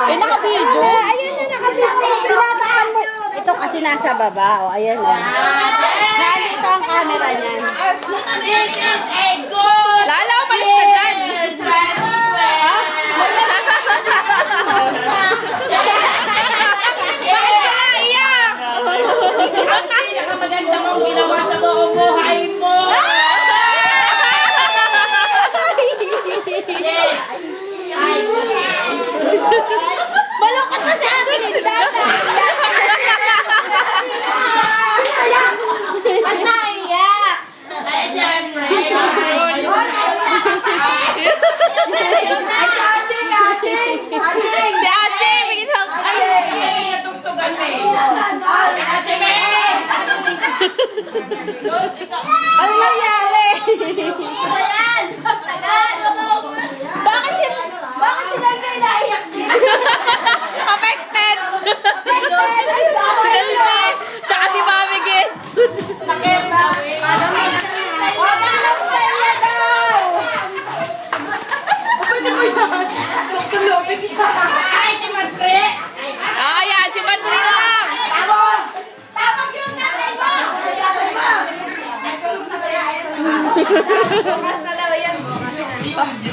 Eh, naka-video. Ayan na, naka-video. Tinatakpan mo. Ito kasi nasa baba. O, ayan o. Nandito ang camera niyan. This is a good Lala, umalis ka dyan. Ang pinakamaganda mong ginawa sa buong buhay mo. Yes. Malungkot na si akin. Dada. Ba't naiyak? Ay, siyempre. Si Ate, bigyan ng... Ay, natugtugan mo eh. Kasi Ano nangyari? Bakit sila may naiyak din? Affected! Second! Ayun ako Silvi! Tsaka si Mami Giz! Huwag ang lifestyle niya daw! Ay, si Madre. Ah, yan! Si Madrid lang! Tapos yung tatay mo! Bukas na daw yan. Bukas na.